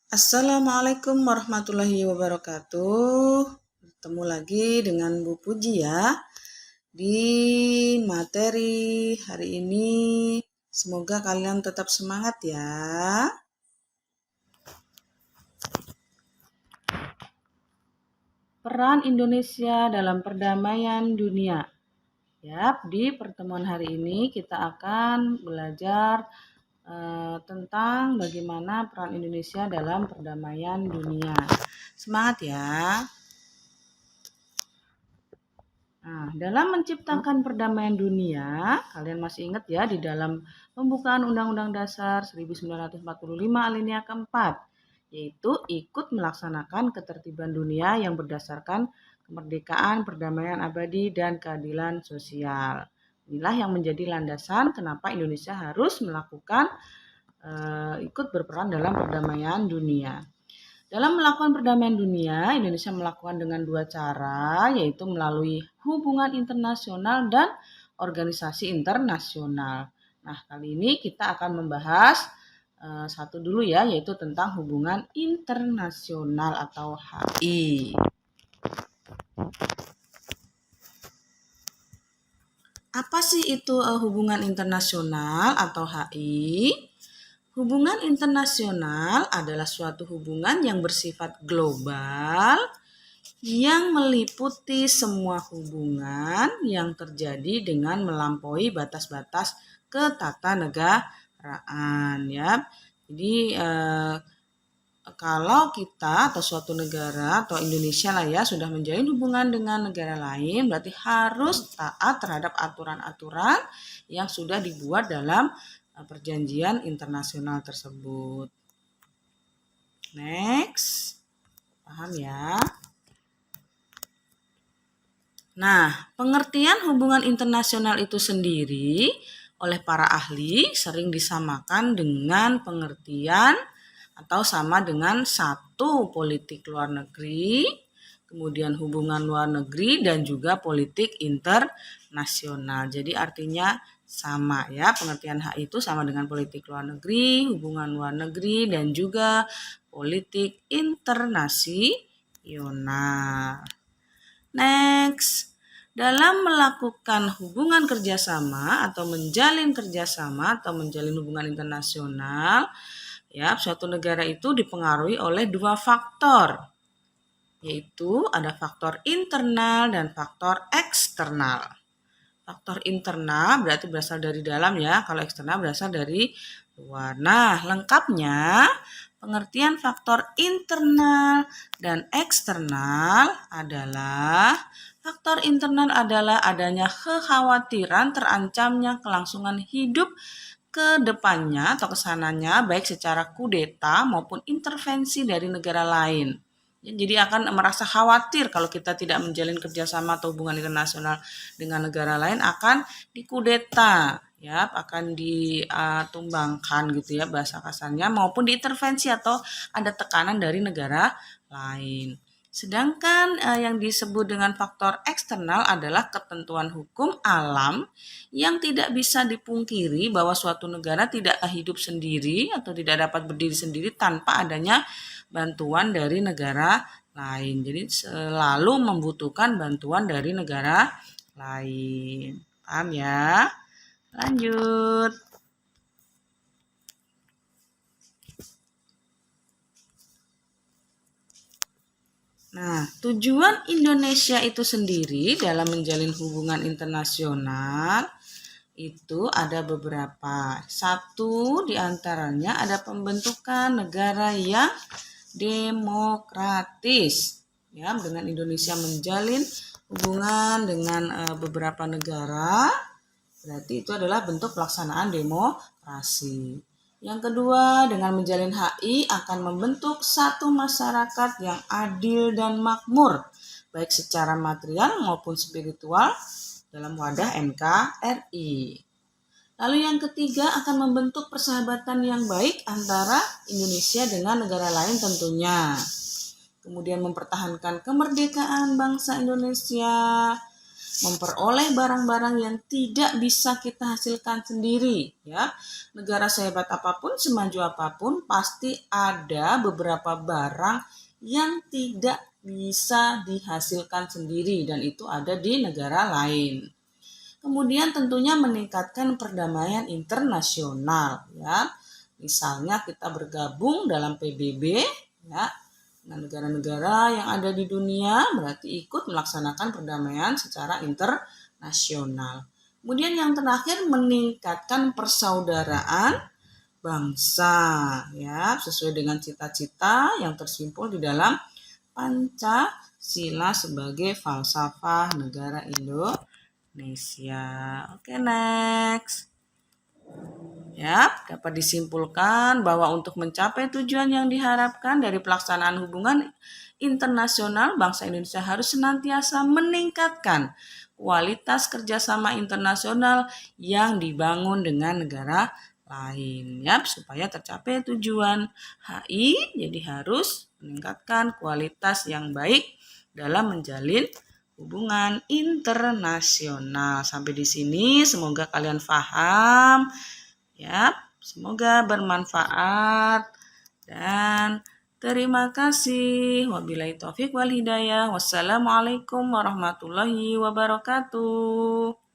Assalamualaikum warahmatullahi wabarakatuh. Bertemu lagi dengan Bu Puji ya di materi hari ini. Semoga kalian tetap semangat ya. Peran Indonesia dalam perdamaian dunia. Di pertemuan hari ini kita akan belajar tentang bagaimana peran Indonesia dalam perdamaian dunia. Semangat ya. Nah, dalam menciptakan perdamaian dunia, kalian masih ingat ya di dalam pembukaan Undang-Undang Dasar 1945 alinea keempat, yaitu ikut melaksanakan ketertiban dunia yang berdasarkan kemerdekaan, perdamaian abadi, dan keadilan sosial. Inilah yang menjadi landasan kenapa Indonesia harus melakukan ikut berperan dalam perdamaian dunia. Dalam melakukan perdamaian dunia, Indonesia melakukan dengan dua cara, yaitu melalui hubungan internasional dan organisasi internasional. Nah, kali ini kita akan membahas satu dulu ya, yaitu tentang hubungan internasional atau HI. Apa sih itu hubungan internasional atau HI? Hubungan internasional adalah suatu hubungan yang bersifat global yang meliputi semua hubungan yang terjadi dengan melampaui batas-batas ketatanegaraan ya. Jadi kalau kita atau suatu negara atau Indonesia lah ya sudah menjalin hubungan dengan negara lain, berarti harus taat terhadap aturan-aturan yang sudah dibuat dalam perjanjian internasional tersebut. Next, paham ya? Nah, pengertian hubungan internasional itu sendiri oleh para ahli sering disamakan dengan pengertian atau sama dengan satu politik luar negeri, kemudian hubungan luar negeri dan juga politik internasional. Jadi artinya sama ya, pengertian HI itu sama dengan politik luar negeri, hubungan luar negeri, dan juga politik internasional. Next, dalam melakukan hubungan kerjasama atau menjalin kerjasama atau menjalin hubungan internasional, ya suatu negara itu dipengaruhi oleh dua faktor, yaitu ada faktor internal dan faktor eksternal. Faktor internal berarti berasal dari dalam ya, kalau eksternal berasal dari luar. Nah, lengkapnya pengertian faktor internal dan eksternal adalah faktor internal adalah adanya kekhawatiran terancamnya kelangsungan hidup ke depannya atau kesananya baik secara kudeta maupun intervensi dari negara lain. Jadi akan merasa khawatir kalau kita tidak menjalin kerjasama atau hubungan internasional dengan negara lain akan dikudeta, ya, akan ditumbangkan gitu ya bahasa kasarnya, maupun diintervensi atau ada tekanan dari negara lain. Sedangkan yang disebut dengan faktor eksternal adalah ketentuan hukum alam yang tidak bisa dipungkiri bahwa suatu negara tidak hidup sendiri atau tidak dapat berdiri sendiri tanpa adanya bantuan dari negara lain. Jadi selalu membutuhkan bantuan dari negara lain. Paham ya? Lanjut. Nah, tujuan Indonesia itu sendiri dalam menjalin hubungan internasional itu ada beberapa. Satu diantaranya ada pembentukan negara yang demokratis. Ya, dengan Indonesia menjalin hubungan dengan beberapa negara, berarti itu adalah bentuk pelaksanaan demokrasi. Yang kedua, dengan menjalin HI akan membentuk satu masyarakat yang adil dan makmur, baik secara material maupun spiritual dalam wadah NKRI. Lalu yang ketiga akan membentuk persahabatan yang baik antara Indonesia dengan negara lain tentunya. Kemudian mempertahankan kemerdekaan bangsa Indonesia memperoleh barang-barang yang tidak bisa kita hasilkan sendiri, ya. Negara sehebat apapun, semaju apapun, pasti ada beberapa barang yang tidak bisa dihasilkan sendiri dan itu ada di negara lain. Kemudian tentunya meningkatkan perdamaian internasional, ya. Misalnya kita bergabung dalam PBB, ya, dengan negara-negara yang ada di dunia, berarti ikut melaksanakan perdamaian secara internasional. Kemudian yang terakhir meningkatkan persaudaraan bangsa, ya, sesuai dengan cita-cita yang tersimpul di dalam Pancasila sebagai falsafah negara Indonesia. Oke, next. Ya, dapat disimpulkan bahwa untuk mencapai tujuan yang diharapkan dari pelaksanaan hubungan internasional, bangsa Indonesia harus senantiasa meningkatkan kualitas kerjasama internasional yang dibangun dengan negara lain, ya, supaya tercapai tujuan HI. Jadi harus meningkatkan kualitas yang baik dalam menjalin hubungan internasional. Sampai di sini semoga kalian paham. Ya, semoga bermanfaat dan terima kasih. Wabillahi taufik wal hidayah. Wassalamualaikum warahmatullahi wabarakatuh.